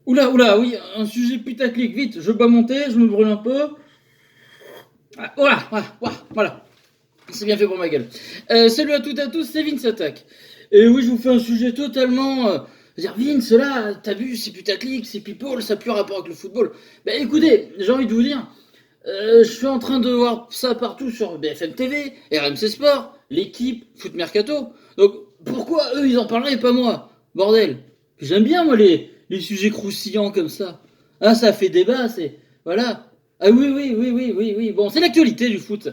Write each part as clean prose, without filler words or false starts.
Oula, oula, oui, un sujet putaclic, vite, je bois mon thé, je me brûle un peu. Ah, voilà, voilà, voilà, voilà. C'est bien fait pour ma gueule. Salut à toutes et à tous, c'est Vince Attack. Et oui, je vous fais un sujet totalement. Dire, Vince, là, t'as vu, c'est putaclic, c'est people, ça n'a plus rapport avec le football. Ben écoutez, j'ai envie de vous dire, je suis en train de voir ça partout sur BFM TV, RMC Sport, l'équipe, Foot Mercato. Donc pourquoi eux ils en parleraient et pas moi? Bordel. J'aime bien moi les sujets croustillants comme ça. Ah ça fait débat, c'est. Voilà. Ah oui, oui, oui, oui, oui, oui. Bon, c'est l'actualité du foot.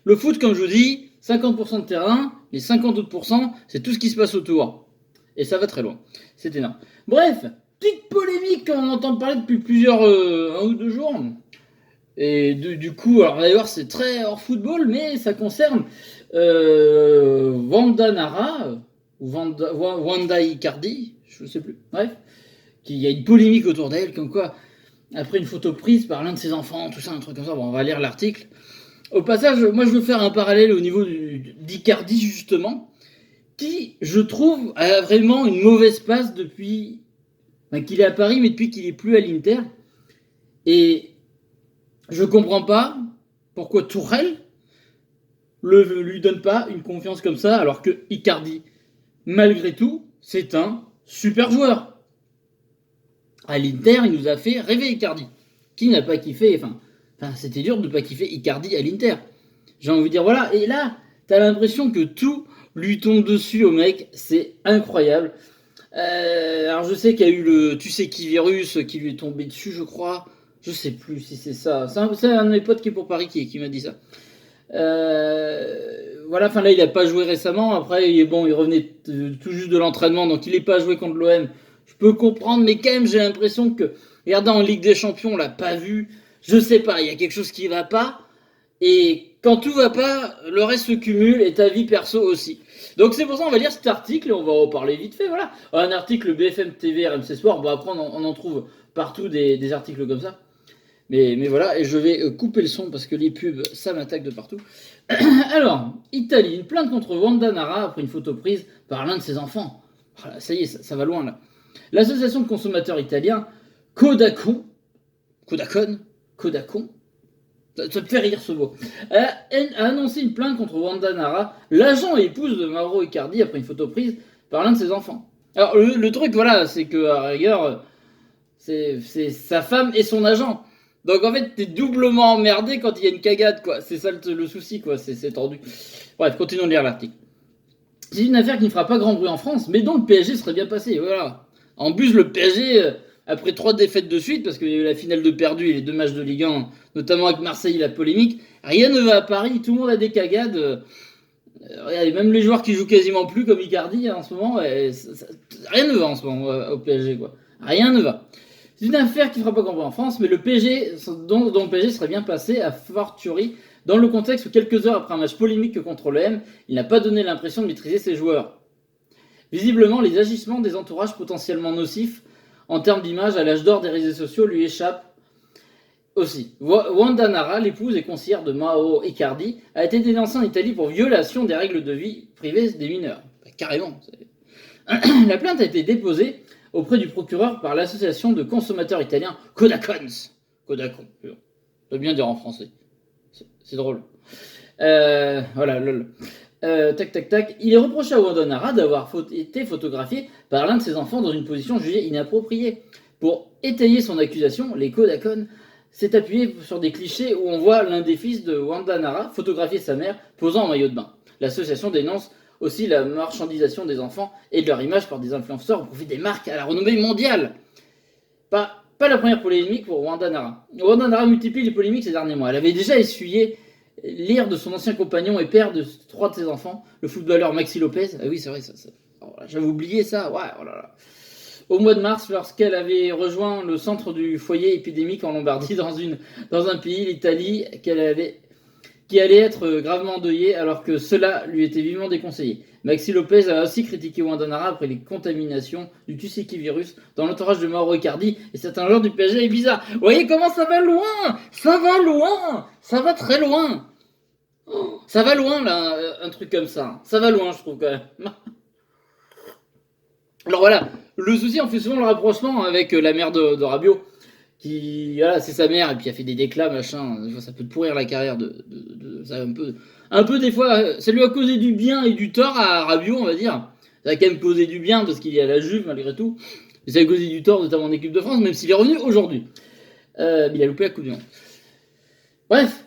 Le foot, comme je vous dis, 50% de terrain, les 50 autres pourcents, c'est tout ce qui se passe autour. Et ça va très loin. C'est énorme. Bref, petite polémique qu'on entend parler depuis plusieurs un ou deux jours. Et du coup, alors d'ailleurs, c'est très hors football, mais ça concerne Wanda Nara, ou Wanda Icardi, je ne sais plus, bref, qu'il y a une polémique autour d'elle, comme quoi, après une photo prise par l'un de ses enfants, tout ça, un truc comme ça, bon, on va lire l'article. Au passage, moi je veux faire un parallèle au niveau d'Icardi, justement, qui, je trouve, a vraiment une mauvaise passe depuis qu'il est à Paris, mais depuis qu'il est plus à l'Inter. Et je comprends pas pourquoi Tourelle lui donne pas une confiance comme ça, alors que Icardi, malgré tout, c'est un super joueur. À l'Inter, il nous a fait rêver Icardi. Qui n'a pas kiffé, enfin c'était dur de ne pas kiffer Icardi à l'Inter. J'ai envie de dire, voilà, et là, t'as l'impression que tout lui tombe dessus au mec, c'est incroyable. Alors je sais qu'il y a eu le tu sais qui virus qui lui est tombé dessus, je crois. Je sais plus si c'est ça. C'est un de mes potes qui est pour Paris qui m'a dit ça. Voilà, enfin là il a pas joué récemment. Après il est bon, il revenait tout juste de l'entraînement, donc il n'est pas joué contre l'OM. Je peux comprendre, mais quand même j'ai l'impression que, regardez en Ligue des Champions, on l'a pas vu. Je sais pas, il y a quelque chose qui va pas. Et quand tout va pas, le reste se cumule et ta vie perso aussi. Donc c'est pour ça on va lire cet article et on va en parler vite fait. Voilà, un article BFM TV, RMC Sport. Bon après on en trouve partout des articles comme ça. Mais voilà, et je vais couper le son parce que les pubs, ça m'attaque de partout. Alors, Italie, une plainte contre Wanda Nara après une photo prise par l'un de ses enfants. Voilà, ça y est, ça va loin là. L'association de consommateurs italiens Kodakon, Kodakon, Kodakon, ça me fait rire ce mot, a annoncé une plainte contre Wanda Nara, l'agent et épouse de Mauro Icardi, après une photo prise par l'un de ses enfants. Alors, le truc, voilà, c'est que, à rigueur, c'est sa femme et son agent. Donc en fait, t'es doublement emmerdé quand il y a une cagade, quoi. C'est ça le souci, quoi. C'est tendu. Bref, continuons de lire l'article. C'est une affaire qui ne fera pas grand bruit en France, mais dont le PSG serait bien passé. Voilà. En plus, le PSG, après 3 défaites de suite, parce qu'il y a eu la finale de perdu et les 2 matchs de Ligue 1, notamment avec Marseille et la polémique, rien ne va à Paris. Tout le monde a des cagades. Regardez, même les joueurs qui jouent quasiment plus, comme Icardi en ce moment, rien ne va en ce moment au PSG, quoi. Rien ne va. C'est une affaire qui ne fera pas grand bruit en France, mais le PSG, dont le PSG serait bien passé à fortiori dans le contexte où quelques heures après un match polémique contre l'OM, il n'a pas donné l'impression de maîtriser ses joueurs. Visiblement, les agissements des entourages potentiellement nocifs en termes d'image à l'âge d'or des réseaux sociaux lui échappent aussi. Wanda Nara, l'épouse et conseillère de Mauro Icardi, a été dénoncée en Italie pour violation des règles de vie privée des mineurs. Carrément. La plainte a été déposée auprès du procureur par l'association de consommateurs italiens Kodakons. Kodakon, je peux bien dire en français. C'est drôle. Voilà, lol. Tac, tac, tac. Il est reproché à Wanda Nara d'avoir été photographié par l'un de ses enfants dans une position jugée inappropriée. Pour étayer son accusation, les Kodakon s'est appuyé sur des clichés où on voit l'un des fils de Wanda Nara photographier sa mère posant en maillot de bain. L'association dénonce aussi la marchandisation des enfants et de leur image par des influenceurs au profit des marques à la renommée mondiale. Pas la première polémique pour Wanda Nara. Wanda Nara multiplie les polémiques ces derniers mois. Elle avait déjà essuyé l'ire de son ancien compagnon et père de 3 de ses enfants, le footballeur Maxi Lopez. Ah oui, c'est vrai, ça. Oh, j'avais oublié ça. Ouais, oh là là. Au mois de mars, lorsqu'elle avait rejoint le centre du foyer épidémique en Lombardie, dans un pays, l'Italie, qui allait être gravement endeuillé alors que cela lui était vivement déconseillé. Maxi Lopez a aussi critiqué Wanda Nara après les contaminations du Tuseki-virus dans l'entourage de Mauro Icardi et certains joueurs du PSG est bizarre. Vous voyez comment ça va loin? Ça va loin. Ça va très loin. Oh, ça va loin là, un truc comme ça. Ça va loin, je trouve quand même. Alors voilà, le souci, on fait souvent le rapprochement avec la mère de Rabiot, qui, voilà, c'est sa mère, et puis elle fait des déclats, machin, des fois, ça peut te pourrir la carrière ça, un peu des fois, ça lui a causé du bien et du tort à Rabiot, on va dire. Ça a quand même causé du bien, parce qu'il est à la Juve, malgré tout, et ça a causé du tort, notamment en équipe de France, même s'il est revenu aujourd'hui. Mais il a loupé la Coupe du Monde. Bref,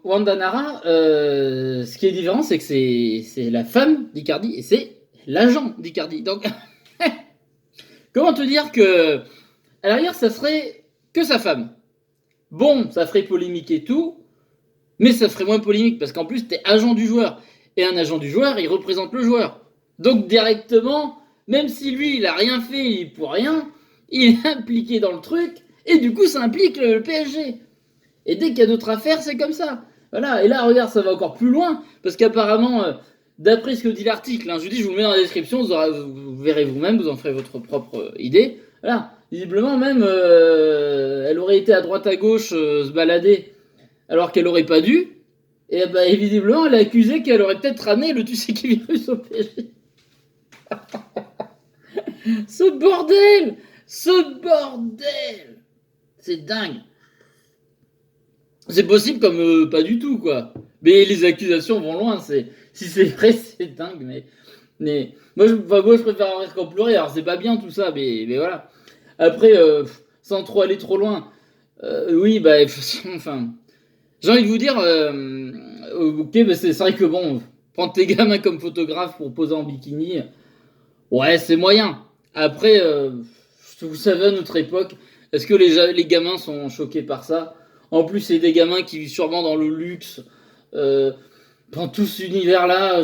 Wanda Nara, ce qui est différent, c'est que c'est la femme d'Icardi, et c'est l'agent d'Icardi. Donc, comment te dire que, à l'arrière, ça serait que sa femme. Bon, ça ferait polémique et tout, mais ça ferait moins polémique parce qu'en plus, t'es agent du joueur. Et un agent du joueur, il représente le joueur. Donc, directement, même si lui, il a rien fait, il est pour rien, il est impliqué dans le truc, et du coup, ça implique le PSG. Et dès qu'il y a d'autres affaires, c'est comme ça. Voilà, et là, regarde, ça va encore plus loin, parce qu'apparemment, d'après ce que dit l'article, je vous dis, je vous le mets dans la description, vous verrez vous-même, vous en ferez votre propre idée. Voilà, visiblement même, elle aurait été à droite à gauche se balader, alors qu'elle aurait pas dû. Et visiblement, elle a accusé qu'elle aurait peut-être ramené le tu sais qui virus au PSG. Ce bordel, c'est dingue. C'est possible comme pas du tout, quoi. Mais les accusations vont loin. Si c'est vrai, c'est dingue. Mais moi, je préfère en rire qu'en pleurer. Alors, c'est pas bien tout ça, mais voilà. Après, sans trop aller trop loin, oui, enfin, j'ai envie de vous dire, ok, c'est vrai que bon, prendre tes gamins comme photographe pour poser en bikini, ouais, c'est moyen. Après, vous savez, à notre époque, est-ce que les gamins sont choqués par ça? En plus, c'est des gamins qui vivent sûrement dans le luxe, dans tout cet univers-là.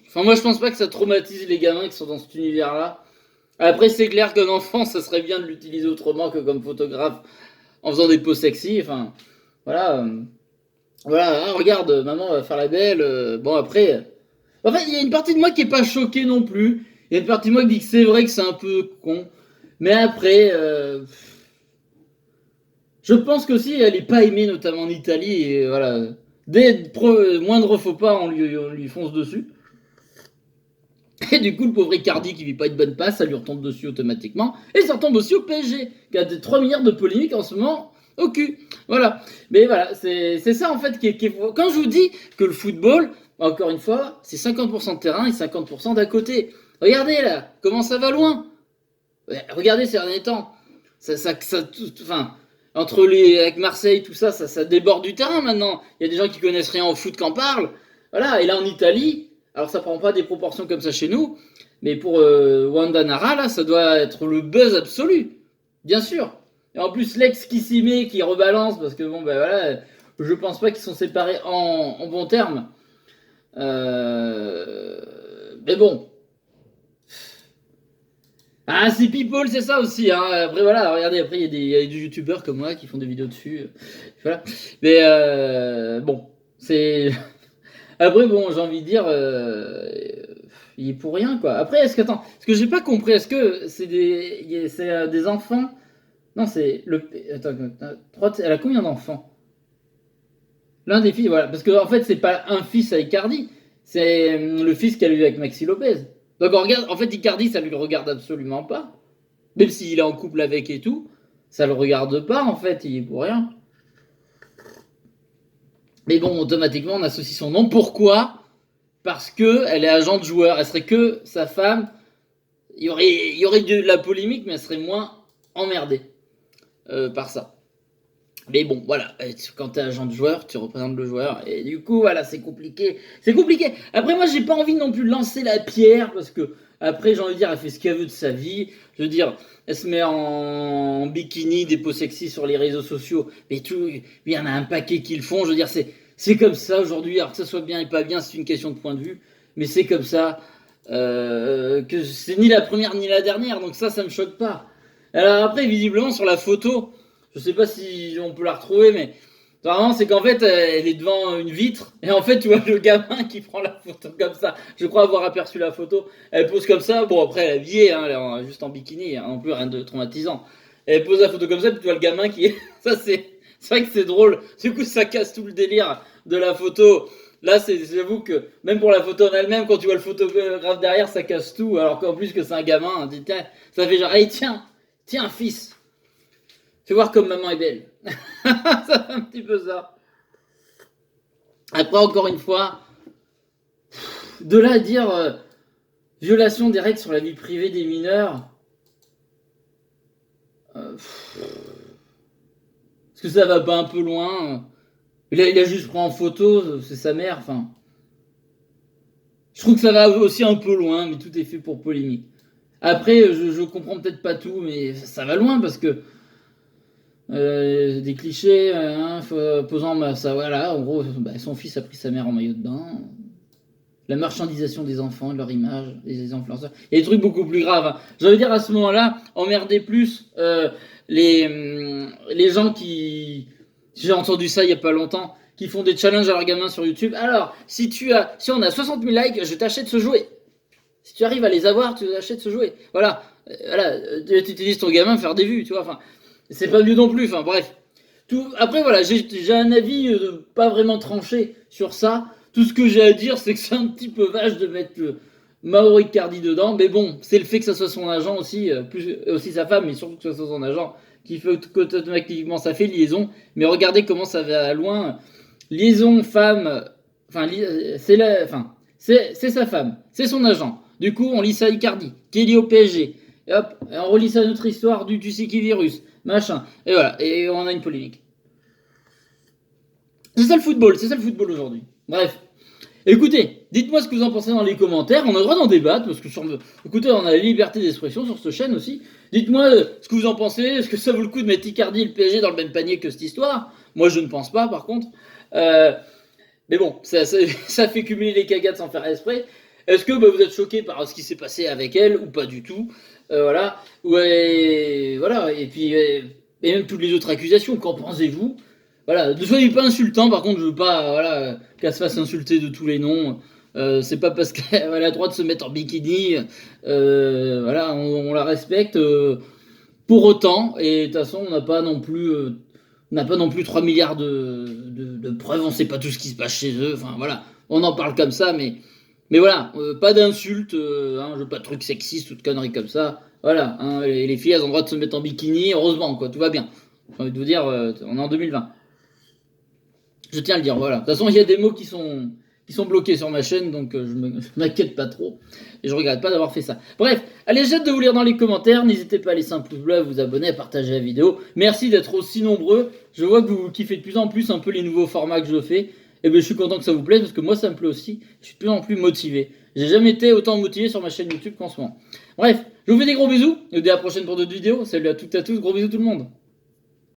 Enfin, moi, je pense pas que ça traumatise les gamins qui sont dans cet univers-là. Après, c'est clair qu'un enfant, ça serait bien de l'utiliser autrement que comme photographe, en faisant des poses sexy. Enfin, voilà. Voilà, hein, regarde, maman va faire la belle. Bon, après. En fait, il y a une partie de moi qui est pas choquée non plus. Il y a une partie de moi qui dit que c'est vrai que c'est un peu con. Mais après, je pense qu'aussi elle est pas aimée, notamment en Italie. Et voilà, dès moindre faux pas, on lui fonce dessus. Et du coup, le pauvre Icardi qui vit pas une bonne passe, ça lui retombe dessus automatiquement. Et ça retombe aussi au PSG, qui a des 3 milliards de polémiques en ce moment au cul. Voilà. Mais voilà, c'est ça en fait qui est. Quand je vous dis que le football, encore une fois, c'est 50% de terrain et 50% d'à côté. Regardez là, comment ça va loin. Ouais, regardez ces derniers temps. Enfin, avec Marseille, tout ça, ça déborde du terrain maintenant. Il y a des gens qui connaissent rien au foot qui en parlent. Voilà, et là en Italie, alors ça prend pas des proportions comme ça chez nous, mais pour Wanda Nara, là, ça doit être le buzz absolu. Bien sûr. Et en plus, l'ex qui s'y met, qui rebalance, parce que bon, ben voilà, je pense pas qu'ils sont séparés en bons termes. Mais bon. Ah, c'est People, c'est ça aussi. Hein. Après, voilà, regardez, après, il y a des youtubeurs comme moi qui font des vidéos dessus. Voilà. Mais bon, c'est. Après, bon, j'ai envie de dire, il est pour rien, quoi. Après, attends, ce que j'ai pas compris, est-ce que c'est des enfants? Non, c'est le. Attends, elle a combien d'enfants? L'un des fils, voilà. Parce que, en fait, c'est pas un fils à Icardi, c'est le fils qu'elle a eu avec Maxi Lopez. Donc, on regarde, en fait, Icardi, ça lui regarde absolument pas. Même s'il est en couple avec et tout, ça le regarde pas, en fait, il est pour rien. Mais bon, automatiquement, on associe son nom. Pourquoi? Parce que elle est agent de joueur. Elle serait que sa femme. Il y aurait de la polémique, mais elle serait moins emmerdée par ça. Mais bon, voilà, quand t'es agent de joueur, tu représentes le joueur. Et du coup, voilà, c'est compliqué. C'est compliqué. Après, moi, j'ai pas envie non plus de lancer la pierre, parce que, après, j'ai envie de dire, elle fait ce qu'elle veut de sa vie. Je veux dire, elle se met en bikini, des poses sexy sur les réseaux sociaux. Mais il y en a un paquet qui le font. Je veux dire, c'est comme ça aujourd'hui. Alors que ça soit bien et pas bien, c'est une question de point de vue. Mais c'est comme ça. Que c'est ni la première ni la dernière. Donc ça me choque pas. Alors après, visiblement, sur la photo. Je sais pas si on peut la retrouver, mais vraiment, c'est qu'en fait, elle est devant une vitre, et en fait, tu vois le gamin qui prend la photo comme ça. Je crois avoir aperçu la photo. Elle pose comme ça. Bon, après, elle est habillée, hein, elle est juste en bikini, hein, non plus rien de traumatisant. Elle pose la photo comme ça, puis tu vois le gamin qui est. Ça, c'est vrai que c'est drôle. Du coup, ça casse tout le délire de la photo. Là, j'avoue que même pour la photo en elle-même, quand tu vois le photographe derrière, ça casse tout. Alors qu'en plus que c'est un gamin, hein, ça fait genre, allez, tiens, fils, fais voir comme maman est belle. Ça fait un petit peu ça. Après, encore une fois, de là à dire violation des règles sur la vie privée des mineurs, est-ce que ça va pas un peu loin? Il a juste pris en photo, c'est sa mère, enfin. Je trouve que ça va aussi un peu loin, mais tout est fait pour polémique. Après, je comprends peut-être pas tout, mais ça va loin parce que des clichés, hein, posant ça, voilà, en gros, bah, son fils a pris sa mère en maillot de bain, la marchandisation des enfants, de leur image, des influenceurs. Il y a des trucs beaucoup plus graves. Hein. J'ai envie de dire à ce moment-là, emmerder plus les gens qui, j'ai entendu ça il y a pas longtemps, qui font des challenges à leurs gamins sur YouTube. Alors, si on a 60 000 likes, je t'achète ce jouet. Si tu arrives à les avoir, tu achètes ce jouet. Voilà, tu utilises ton gamin à faire des vues, tu vois. Enfin, c'est pas mieux non plus. Enfin, bref. Après, voilà, j'ai un avis pas vraiment tranché sur ça. Tout ce que j'ai à dire, c'est que c'est un petit peu vache de mettre Mauro Icardi dedans. Mais bon, c'est le fait que ça soit son agent aussi, aussi sa femme, mais surtout que ça soit son agent, qui fait automatiquement ça fait liaison. Mais regardez comment ça va loin. Liaison femme, enfin, c'est sa femme, c'est son agent. Du coup, on lit ça à Icardi, qui est lié au PSG. Et hop, on relit ça à notre histoire du tu sais qui virus, machin. Et voilà, et on a une polémique. C'est ça le football aujourd'hui. Bref. Écoutez, dites-moi ce que vous en pensez dans les commentaires. On a le droit d'en débattre parce que écoutez, on a la liberté d'expression sur cette chaîne aussi. Dites-moi ce que vous en pensez. Est-ce que ça vaut le coup de mettre Icardi et le PSG dans le même panier que cette histoire? Moi, je ne pense pas, par contre. Mais bon, ça fait cumuler les cagades sans faire exprès. Est-ce que vous êtes choqué par ce qui s'est passé avec elle ou pas du tout? Voilà. Ouais, voilà. Et puis, et même toutes les autres accusations. Qu'en pensez-vous? Voilà, ne soyez pas insultant, par contre, je veux pas voilà, qu'elle se fasse insulter de tous les noms. C'est pas parce qu'elle a le droit de se mettre en bikini, voilà, on la respecte pour autant. Et de toute façon, on n'a pas non plus 3 milliards de preuves, on sait pas tout ce qui se passe chez eux. Enfin voilà, on en parle comme ça, mais voilà, pas d'insultes, hein, je veux pas de trucs sexistes ou de conneries comme ça. Voilà, hein, les filles elles ont le droit de se mettre en bikini, heureusement, quoi, tout va bien. J'ai envie de vous dire, on est en 2020. Je tiens à le dire, voilà. De toute façon, il y a des mots qui sont bloqués sur ma chaîne, donc je m'inquiète pas trop. Et je regrette pas d'avoir fait ça. Bref, allez, j'ai hâte de vous lire dans les commentaires. N'hésitez pas à laisser un pouce bleu, à vous abonner, à partager la vidéo. Merci d'être aussi nombreux. Je vois que vous kiffez de plus en plus un peu les nouveaux formats que je fais. Et bien, je suis content que ça vous plaise, parce que moi, ça me plaît aussi. Je suis de plus en plus motivé. J'ai jamais été autant motivé sur ma chaîne YouTube qu'en ce moment. Bref, je vous fais des gros bisous. Et je vous dis à la prochaine pour d'autres vidéos. Salut à toutes et à tous. Gros bisous tout le monde.